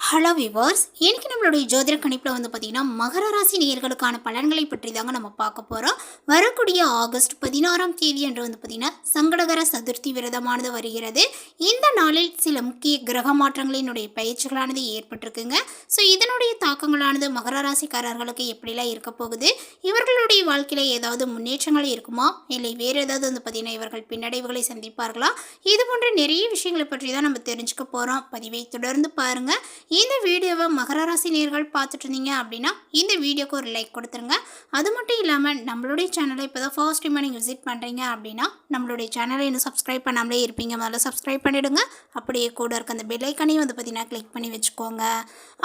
Hello viewers, இன்னைக்கு நம்மளுடைய ஜோதிட கணிப்பில் பார்த்தீங்கன்னா மகர ராசி நேயர்களுக்கான பலன்களை பற்றி தாங்க நம்ம பார்க்க போகிறோம். வரக்கூடிய ஆகஸ்ட் 16ஆம் தேதி என்று பார்த்தீங்கன்னா சங்கடகர சதுர்த்தி விரதமானது வருகிறது. இந்த நாளில் சில முக்கிய கிரக மாற்றங்களினுடைய பயிற்சிகளானது ஏற்பட்டிருக்குங்க. ஸோ இதனுடைய தாக்கங்களானது மகர ராசிக்காரர்களுக்கு எப்படிலாம் இருக்க போகுது, இவர்களுடைய வாழ்க்கையில் ஏதாவது முன்னேற்றங்கள் இருக்குமா, இல்லை வேறு ஏதாவது பார்த்தீங்கன்னா இவர்கள் பின்னடைவுகளை சந்திப்பார்களா, இது போன்ற நிறைய விஷயங்களை பற்றி தான் நம்ம தெரிஞ்சுக்க போகிறோம். பதிவை தொடர்ந்து பாருங்கள். இந்த வீடியோவை மகர ராசி நேயர்கள் பார்த்துட்டு இருந்தீங்க அப்படின்னா இந்த வீடியோக்கு ஒரு லைக் கொடுத்துருங்க. அது மட்டும் இல்லாமல் நம்மளுடைய சேனலை இப்போ தான் ஃபர்ஸ்ட் டைமாக நீங்கள் விசிட் பண்ணுறீங்க அப்படின்னா நம்மளுடைய சேனலை இன்னும் சப்ஸ்கிரைப் பண்ணாமலே இருப்பீங்க, முதல்ல சப்ஸ்கிரைப் பண்ணிவிடுங்க. அப்படியே கூட இருக்க அந்த பெல் ஐக்கனையும் பார்த்தீங்கன்னா கிளிக் பண்ணி வச்சுக்கோங்க.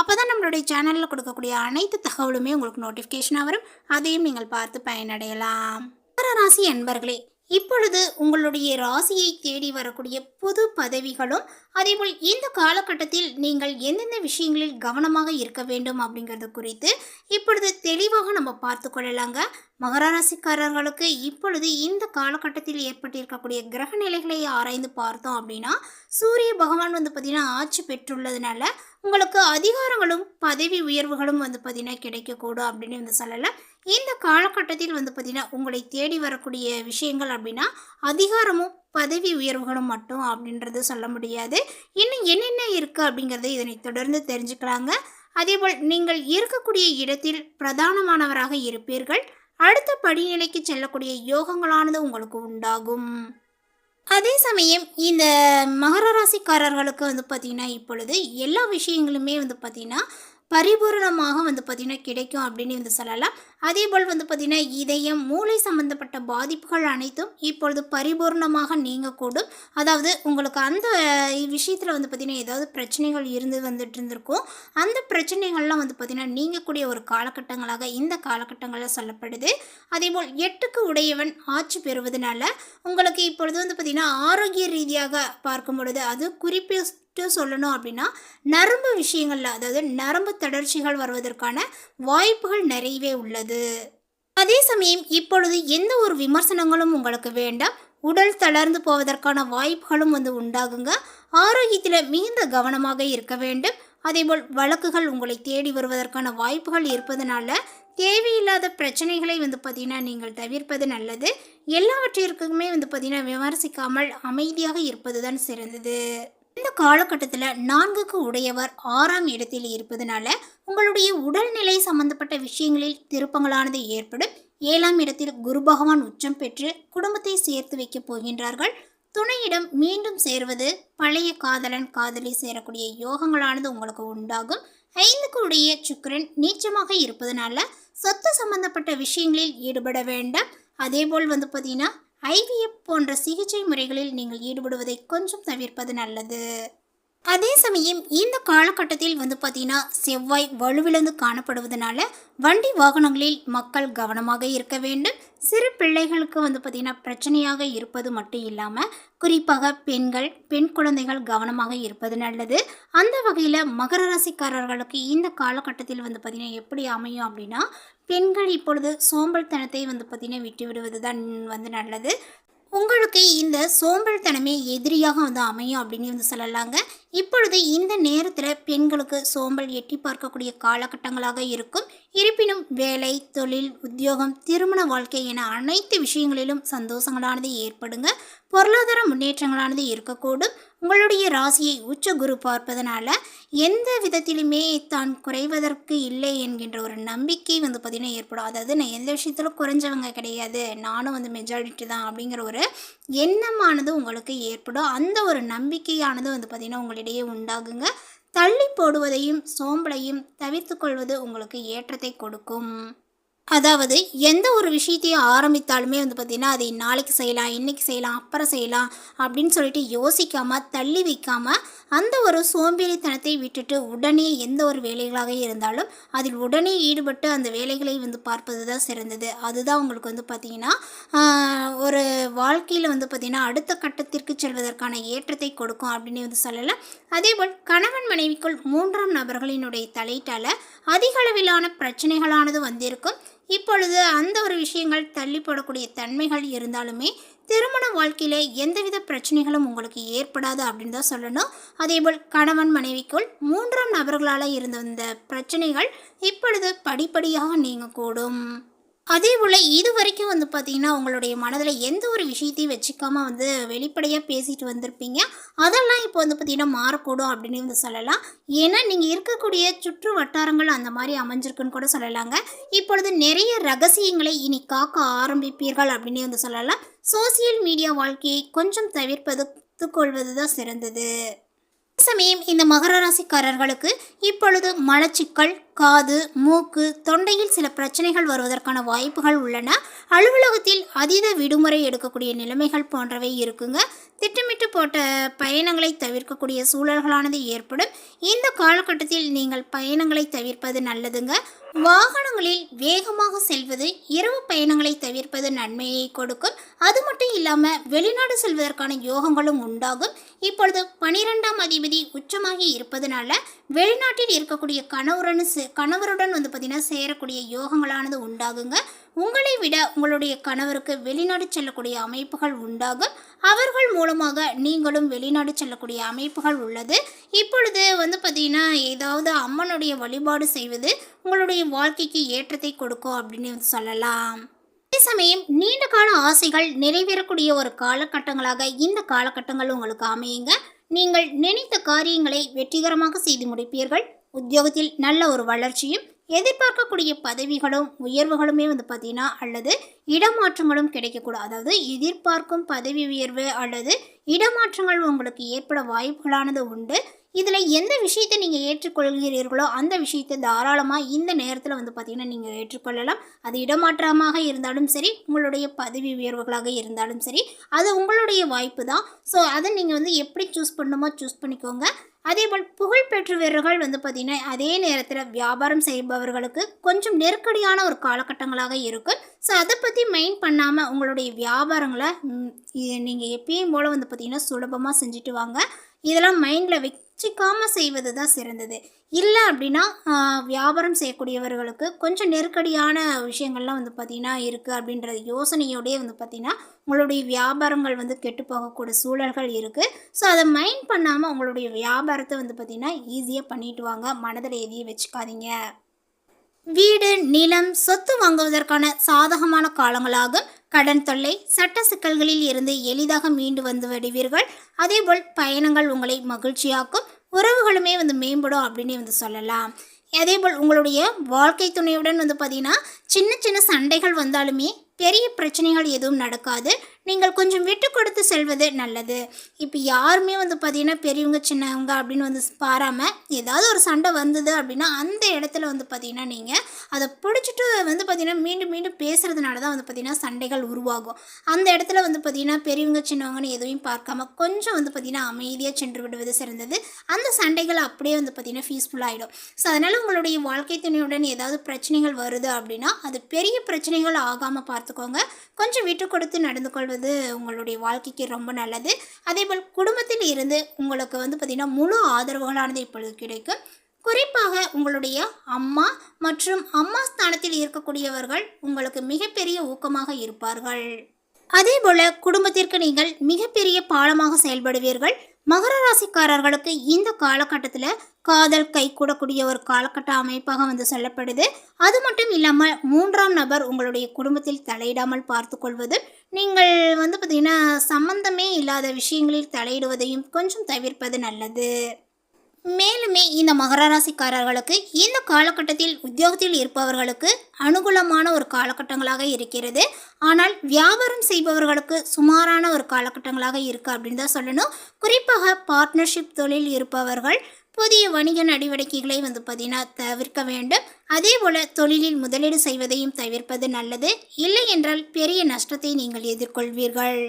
அப்போ தான் நம்மளுடைய சேனலில் கொடுக்கக்கூடிய அனைத்து தகவலுமே உங்களுக்கு நோட்டிஃபிகேஷனாக வரும், அதையும் நீங்கள் பார்த்து பயனடையலாம். மகர ராசி அன்பர்களே, இப்பொழுது உங்களுடைய ராசியை தேடி வரக்கூடிய புது பதவிகளும், அதேபோல் இந்த காலகட்டத்தில் நீங்கள் எந்தெந்த விஷயங்களில் கவனமாக இருக்க வேண்டும் அப்படிங்கிறது குறித்து இப்பொழுது தெளிவாக நம்ம பார்த்து கொள்ளலாங்க. மகர ராசிக்காரர்களுக்கு இப்பொழுது இந்த காலகட்டத்தில் ஏற்பட்டிருக்கக்கூடிய கிரக நிலைகளை ஆராய்ந்து பார்த்தோம் அப்படின்னா சூரிய பகவான் பார்த்திங்கன்னா ஆட்சி பெற்றுள்ளதுனால உங்களுக்கு அதிகாரங்களும் பதவி உயர்வுகளும் பார்த்திங்கன்னா கிடைக்கக்கூடும் அப்படின்னு சொல்லலாம். இந்த காலகட்டத்தில் பார்த்திங்கன்னா உங்களை தேடி வரக்கூடிய விஷயங்கள் அப்படின்னா அதிகாரமும் பதவி உயர்வுகளும் மட்டும் அப்படின்றது சொல்ல முடியாது. இன்னும் என்னென்ன இருக்குது அப்படிங்கிறத இதனை தொடர்ந்து தெரிஞ்சுக்கலாங்க. அதேபோல் நீங்கள் இருக்கக்கூடிய இடத்தில் பிரதானமானவராக இருப்பீர்கள். அடுத்த படிநிலைக்கு செல்லக்கூடிய யோகங்களானது உங்களுக்கு உண்டாகும். அதே சமயம் இந்த மகர ராசிக்காரர்களுக்கு பார்த்திங்கன்னா இப்பொழுது எல்லா விஷயங்களுமே பார்த்திங்கன்னா பரிபூரணமாக பார்த்திங்கன்னா கிடைக்கும் அப்படின்னு சொல்லலாம். அதே போல் பார்த்திங்கன்னா இதயம் மூளை சம்பந்தப்பட்ட பாதிப்புகள் அனைத்தும் இப்பொழுது பரிபூர்ணமாக நீங்கக்கூடும். அதாவது உங்களுக்கு அந்த விஷயத்தில் பார்த்திங்கன்னா ஏதாவது பிரச்சனைகள் வந்துட்டு இருந்திருக்கும், அந்த பிரச்சனைகள்லாம் பார்த்திங்கன்னா நீங்கக்கூடிய ஒரு காலகட்டங்களாக இந்த காலகட்டங்களில் சொல்லப்படுது. அதேபோல் 8க்கு உடையவன் ஆட்சி பெறுவதனால உங்களுக்கு இப்பொழுது பார்த்திங்கன்னா ஆரோக்கிய ரீதியாக பார்க்கும் பொழுது அது சொல்லணும் அப்படின்னா நரம்பு விஷயங்கள்ல, அதாவது நரம்பு தளர்ச்சிகள் வருவதற்கான வாய்ப்புகள் நிறையவே உள்ளது. அதே சமயம் இப்பொழுது எந்த ஒரு விமர்சனங்களும் உங்களுக்கு வேண்டாம். உடல் தளர்ந்து போவதற்கான வாய்ப்புகளும் உண்டாகுங்க. ஆரோக்கியத்தில் மிகுந்த கவனமாக இருக்க வேண்டும். அதேபோல் வழக்குகள் உங்களை தேடி வருவதற்கான வாய்ப்புகள் இருப்பதனால தேவையில்லாத பிரச்சனைகளை பார்த்திங்கன்னா நீங்கள் தவிர்ப்பது நல்லது. எல்லாவற்றிற்குமே பார்த்திங்கன்னா விமர்சிக்காமல் அமைதியாக இருப்பது தான் சிறந்தது. இந்த காலகட்டத்தில் 4க்கு உடையவர் 6ஆம் இடத்தில் இருப்பதனால உங்களுடைய உடல்நிலை சம்பந்தப்பட்ட விஷயங்களில் திருப்பங்களானது ஏற்படும். 7ஆம் இடத்தில் குரு பகவான் உச்சம் பெற்று குடும்பத்தை சேர்த்து வைக்க போகின்றார்கள். துணையிடம் மீண்டும் சேர்வது, பழைய காதலன் காதலி சேரக்கூடிய யோகங்களானது உங்களுக்கு உண்டாகும். 5க்கு உடைய சுக்கிரன் நீச்சமாக இருப்பதனால சொத்து சம்பந்தப்பட்ட விஷயங்களில் ஈடுபட வேண்டாம். அதே போல் பார்த்திங்கன்னா IVF போன்ற சிகிச்சை முறைகளில் நீங்கள் ஈடுபடுவதை கொஞ்சம் தவிர்ப்பது நல்லது. அதே சமயம் இந்த காலகட்டத்தில் பார்த்திங்கன்னா செவ்வாய் வலுவிழந்து காணப்படுவதனால வண்டி வாகனங்களில் மக்கள் கவனமாக இருக்க வேண்டும். சிறு பிள்ளைகளுக்கு பார்த்திங்கன்னா பிரச்சனையாக இருப்பது மட்டும் இல்லாமல் குறிப்பாக பெண் குழந்தைகள் கவனமாக இருப்பது நல்லது. அந்த வகையில் மகர ராசிக்காரர்களுக்கு இந்த காலகட்டத்தில் பார்த்திங்கன்னா எப்படி அமையும் அப்படின்னா பெண்கள் இப்பொழுது சோம்பல்தனத்தை பார்த்திங்கன்னா விட்டு விடுவது தான் நல்லது. உங்களுக்கு இந்த சோம்பல்தனமே எதிரியாக அமையும் அப்படின்னு சொல்லலாங்க. இப்பொழுது இந்த நேரத்தில் பெண்களுக்கு சோம்பல் எட்டி பார்க்கக்கூடிய காலகட்டங்களாக இருக்கும். இருப்பினும் வேலை, தொழில், உத்தியோகம், திருமண வாழ்க்கை என அனைத்து விஷயங்களிலும் சந்தோஷங்களானது ஏற்படுங்க. பொருளாதார முன்னேற்றங்களானது இருக்கக்கூடும். உங்களுடைய ராசியை உச்ச குரு பார்ப்பதனால எந்த விதத்திலுமே தான் குறைவதற்கு இல்லை என்கின்ற ஒரு நம்பிக்கை பார்த்திங்கன்னா ஏற்படும். அதாவது நான் எந்த விஷயத்தில் குறைஞ்சவங்க கிடையாது, நானும் மெஜாரிட்டி தான் அப்படிங்கிற ஒரு எண்ணமானது உங்களுக்கு ஏற்படும். அந்த ஒரு நம்பிக்கையானது பார்த்திங்கன்னா உங்களிடையே உண்டாகுங்க. தள்ளி போடுவதையும் சோம்பலையும் தவிர்த்து கொள்வது உங்களுக்கு ஏற்றத்தை கொடுக்கும். அதாவது எந்த ஒரு விஷயத்தையும் ஆரம்பித்தாலுமே பார்த்திங்கன்னா அதை நாளைக்கு செய்யலாம், இன்றைக்கி செய்யலாம், அப்புறம் செய்யலாம் அப்படின்னு சொல்லிட்டு யோசிக்காமல் தள்ளி வைக்காமல் அந்த ஒரு சோம்பேறித்தனத்தை விட்டுட்டு உடனே எந்த ஒரு வேலைகளாக இருந்தாலும் அதில் உடனே ஈடுபட்டு அந்த வேலைகளை பார்ப்பது தான் சிறந்தது. அதுதான் உங்களுக்கு பார்த்திங்கன்னா ஒரு வாழ்க்கையில் பார்த்திங்கன்னா அடுத்த கட்டத்திற்கு செல்வதற்கான ஏற்றத்தை கொடுக்கும் அப்படின்னு சொல்லலாம். அதேபோல் கணவன் மனைவிக்குள் 3ஆம் நபர்களினுடைய தலையிட்டால் அதிக அளவிலான பிரச்சனைகளானது வந்திருக்கும். இப்பொழுது அந்த ஒரு விஷயங்கள் தள்ளி போடக்கூடிய தன்மைகள் இருந்தாலுமே திருமண வாழ்க்கையில எந்தவித பிரச்சனைகளும் உங்களுக்கு ஏற்படாது அப்படின்னு தான் சொல்லணும். அதேபோல் கணவன் மனைவிக்குள் 3ஆம் நபர்களால் இருந்த இந்த பிரச்சனைகள் இப்பொழுது படிப்படியாக நீங்கக்கூடும். அதே போல் இது வரைக்கும் பார்த்தீங்கன்னா உங்களுடைய மனதில் எந்த ஒரு விஷயத்தையும் வச்சுக்காம வெளிப்படையாக பேசிட்டு வந்திருப்பீங்க. அதெல்லாம் இப்போ பார்த்தீங்கன்னா மாறக்கூடும் அப்படின்னு சொல்லலாம். ஏன்னா நீங்கள் இருக்கக்கூடிய சுற்று வட்டாரங்கள் அந்த மாதிரி அமைஞ்சிருக்குன்னு கூட சொல்லலாங்க. இப்பொழுது நிறைய ரகசியங்களை இனி காக்க ஆரம்பிப்பீர்கள் அப்படின்னு சொல்லலாம். சோசியல் மீடியா வாழ்க்கையை கொஞ்சம் தவிர்ப்பது கொள்வது தான் சிறந்தது. சமயம் இந்த மகர ராசிக்காரர்களுக்கு இப்பொழுது மலச்சிக்கல், காது, மூக்கு, தொண்டையில் சில பிரச்சனைகள் வருவதற்கான வாய்ப்புகள் உள்ளன. அலுவலகத்தில் அதீத விடுமுறை எடுக்கக்கூடிய நிலைமைகள் போன்றவை இருக்குங்க. திட்டமிட்டு போட்ட பயணங்களை தவிர்க்கக்கூடிய சூழல்களானது ஏற்படும். இந்த காலகட்டத்தில் நீங்கள் பயணங்களை தவிர்ப்பது நல்லதுங்க. வாகனங்களில் வேகமாக செல்வது, இரவு பயணங்களை தவிர்ப்பது நன்மையை கொடுக்கும். அது மட்டும் இல்லாமல் வெளிநாடு செல்வதற்கான யோகங்களும் உண்டாகும். இப்பொழுது 12ஆம் அதிபதி உச்சமாகி இருப்பதனால வெளிநாட்டில் இருக்கக்கூடிய கணவருடன் பார்த்தீங்கன்னா சேரக்கூடிய யோகங்களானது உண்டாகுங்க. உங்களை விட உங்களுடைய கணவருக்கு வெளிநாடு செல்லக்கூடிய அமைப்புகள் உண்டாகும். அவர்கள் மூலமாக நீங்களும் வெளிநாடு செல்லக்கூடிய அமைப்புகள் உள்ளது. இப்பொழுது பார்த்தீங்கன்னா ஏதாவது அம்மனுடைய வழிபாடு செய்வது உங்களுடைய வாழ்க்கைக்கு ஏற்றத்தை கொடுக்கும் அப்படின்னு சொல்லலாம். அதே சமயம் நீண்ட கால ஆசைகள் நிறைவேறக்கூடிய ஒரு காலகட்டங்களாக இந்த காலகட்டங்கள் உங்களுக்கு அமையுங்க. நீங்கள் நினைத்த காரியங்களை வெற்றிகரமாக செய்து முடிப்பீர்கள். உத்தியோகத்தில் நல்ல ஒரு வளர்ச்சியும், எதிர்பார்க்கக்கூடிய பதவிகளும் உயர்வுகளுமே பார்த்தீங்கன்னா அல்லது இடமாற்றங்களும் கிடைக்கக்கூடும். அதாவது எதிர்பார்க்கும் பதவி உயர்வு அல்லது இடமாற்றங்கள் உங்களுக்கு ஏற்பட வாய்ப்புகளானது உண்டு. இதில் எந்த விஷயத்தை நீங்கள் ஏற்றுக்கொள்கிறீர்களோ அந்த விஷயத்தை தாராளமாக இந்த நேரத்தில் பார்த்தீங்கன்னா நீங்கள் ஏற்றுக்கொள்ளலாம். அது இடமாற்றமாக இருந்தாலும் சரி, உங்களுடைய பதவி உயர்வுகளாக இருந்தாலும் சரி, அது உங்களுடைய வாய்ப்பு தான். ஸோ அதை நீங்கள் எப்படி சூஸ் பண்ணணுமோ சூஸ் பண்ணிக்கோங்க. அதேபோல் புகழ் பெற்றவர்கள் பார்த்தீங்கன்னா அதே நேரத்தில் வியாபாரம் செய்பவர்களுக்கு கொஞ்சம் நெருக்கடியான ஒரு காலகட்டங்களாக இருக்கும். ஸோ அதை பற்றி மைண்ட் பண்ணாமல் உங்களுடைய வியாபாரங்களை நீங்கள் எப்பயும் போல் பார்த்தீங்கன்னா சுலபமாக செஞ்சுட்டு வாங்க. இதெல்லாம் மைண்டில் வச்சுக்காமல் செய்வது தான் சிறந்தது. இல்லை அப்படின்னா வியாபாரம் செய்யக்கூடியவர்களுக்கு கொஞ்சம் நெருக்கடியான விஷயங்கள்லாம் பார்த்திங்கன்னா இருக்குது அப்படின்ற யோசனையோடய பார்த்திங்கன்னா உங்களுடைய வியாபாரங்கள் கெட்டு போகக்கூடிய சூழல்கள் இருக்குது. ஸோ அதை மைண்ட் பண்ணாமல் உங்களுடைய வியாபாரத்தை பார்த்திங்கன்னா ஈஸியாக பண்ணிட்டு வாங்க. மனதில் எதையும் வச்சுக்காதீங்க. வீடு, நிலம், சொத்து வாங்குவதற்கான சாதகமான காலங்களாக கடன் தொல்லை, சட்ட சிக்கல்களில் இருந்து எளிதாக மீண்டு வந்து விடுவீர்கள். அதேபோல் பயணங்கள் உங்களை மகிழ்ச்சியாக்கும். உறவுகளுமே மேம்படும் அப்படின்னு சொல்லலாம். அதேபோல் உங்களுடைய வாழ்க்கை துணையுடன் பார்த்தீங்கன்னா சின்ன சின்ன சண்டைகள் வந்தாலுமே பெரிய பிரச்சனைகள் எதுவும் நடக்காது. நீங்கள் கொஞ்சம் விட்டு கொடுத்து செல்வது நல்லது. இப்போ யாருமே பார்த்தீங்கன்னா பெரியவங்க சின்னவங்க அப்படின்னு பாராமல் ஏதாவது ஒரு சண்டை வந்தது அப்படின்னா அந்த இடத்துல பார்த்தீங்கன்னா நீங்கள் அதை பிடிச்சிட்டு பார்த்தீங்கன்னா மீண்டும் மீண்டும் பேசுகிறதுனால தான் பார்த்தீங்கன்னா சண்டைகள் உருவாகும். அந்த இடத்துல பார்த்தீங்கன்னா பெரியவங்க சின்னவங்கன்னு எதுவும் பார்க்காம கொஞ்சம் பார்த்தீங்கன்னா அமைதியாக சென்று விடுவது சிறந்தது. அந்த சண்டைகள் அப்படியே பார்த்தீங்கன்னா பீஸ்ஃபுல்லாகிடும். ஸோ அதனால் உங்களுடைய வாழ்க்கை துணையுடன் ஏதாவது பிரச்சனைகள் வருது அப்படின்னா அது பெரிய பிரச்சனைகள் ஆகாமல் பார்த்துக்கோங்க. கொஞ்சம் விட்டு கொடுத்து நடந்து கொள்வது உங்களுடைய வாழ்க்கைக்கு ரொம்ப நல்லது. அதேபோல் குடும்பத்தில் இருந்து உங்களுக்கு பார்த்திங்கன்னா முழு ஆதரவுகளானது இப்பொழுது கிடைக்கும். குறிப்பாக உங்களுடைய அம்மா மற்றும் அம்மா ஸ்தானத்தில் இருக்கக்கூடியவர்கள் உங்களுக்கு மிகப்பெரிய ஊக்கமாக இருப்பார்கள். அதேபோல் குடும்பத்திற்கு நீங்கள் மிகப்பெரிய பாலமாக செயல்படுவீர்கள். மகர ராசிக்காரர்களுக்கு இந்த காலகட்டத்தில் காதல் கைகூடக்கூடிய ஒரு காலகட்ட அமைப்பாக சொல்லப்படுது. அது மட்டும் இல்லாமல் 3ஆம் நபர் உங்களுடைய குடும்பத்தில் தலையிடாமல் பார்த்து கொள்வது, நீங்கள் பார்த்திங்கன்னா சம்பந்தமே இல்லாத விஷயங்களில் தலையிடுவதையும் கொஞ்சம் தவிர்ப்பது நல்லது. மேலுமே இந்த மகர ராசிக்காரர்களுக்கு இந்த காலகட்டத்தில் உத்தியோகத்தில் இருப்பவர்களுக்கு அனுகூலமான ஒரு காலகட்டங்களாக இருக்கிறது. ஆனால் வியாபாரம் செய்பவர்களுக்கு சுமாரான ஒரு காலகட்டங்களாக இருக்குது அப்படின்னு தான் சொல்லணும். குறிப்பாக பார்ட்னர்ஷிப் தொழில் இருப்பவர்கள் புதிய வணிக நடவடிக்கைகளை பார்த்தீங்கன்னா தவிர்க்க வேண்டும். அதே போல் தொழிலில் முதலீடு செய்வதையும் தவிர்ப்பது நல்லது. இல்லை என்றால் பெரிய நஷ்டத்தை நீங்கள் எதிர்கொள்வீர்கள்.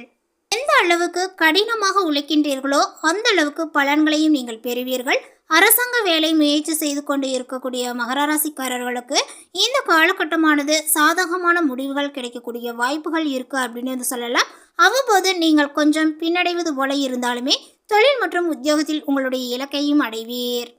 எந்த அளவுக்கு கடினமாக உழைக்கின்றீர்களோ அந்த அளவுக்கு பலன்களையும் நீங்கள் பெறுவீர்கள். அரசாங்க வேலை முயற்சி செய்து கொண்டு இருக்கக்கூடிய மகர ராசிக்காரர்களுக்கு இந்த காலகட்டமானது சாதகமான முடிவுகள் கிடைக்கக்கூடிய வாய்ப்புகள் இருக்குது அப்படின்னு சொல்லலாம். அவ்வப்போது நீங்கள் கொஞ்சம் பின்னடைவது போல இருந்தாலுமே தொழில் மற்றும் உத்தியோகத்தில் உங்களுடைய இலக்கையும் அடைவீர்.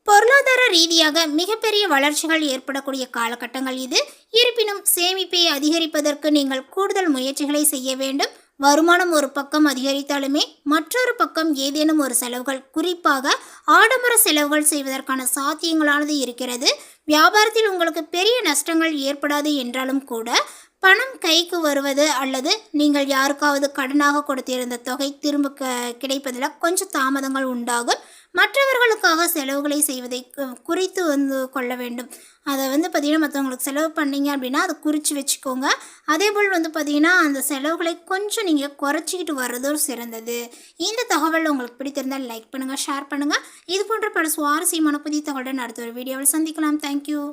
பொருளாதார ரீதியாக மிகப்பெரிய வளர்ச்சிகள் ஏற்படக்கூடிய காலகட்டங்கள் இது. இருப்பினும் சேமிப்பை அதிகரிப்பதற்கு நீங்கள் கூடுதல் முயற்சிகளை செய்ய வேண்டும். வருமானம் ஒரு பக்கம் அதிகரித்தாலுமே மற்றொரு பக்கம் ஏதேனும் ஒரு செலவுகள், குறிப்பாக ஆடம்பர செலவுகள் செய்வதற்கான சாத்தியங்களானது இருக்கிறது. வியாபாரத்தில் உங்களுக்கு பெரிய நஷ்டங்கள் ஏற்படாது என்றாலும் கூட பணம் கைக்கு வருவது அல்லது நீங்கள் யாருக்காவது கடனாக கொடுத்திருந்த தொகை திரும்ப கிடைப்பதில் கொஞ்சம் தாமதங்கள் உண்டாகும். மற்றவர்களுக்காக செலவுகளை செய்வதை குறித்து கொள்ள வேண்டும். அதை பார்த்திங்கன்னா மற்றவங்களுக்கு செலவு பண்ணீங்க அப்படின்னா அதை குறித்து வச்சுக்கோங்க. அதேபோல் பார்த்திங்கன்னா அந்த செலவுகளை கொஞ்சம் நீங்கள் குறைச்சிக்கிட்டு வர்றதும் சிறந்தது. இந்த தகவல் உங்களுக்கு பிடித்திருந்தால் லைக் பண்ணுங்கள், ஷேர் பண்ணுங்கள். இது போன்ற பல சுவாரஸ்யமான புதிய தகவலுடன் அடுத்த ஒரு வீடியோவில் சந்திக்கலாம். தேங்க்யூ.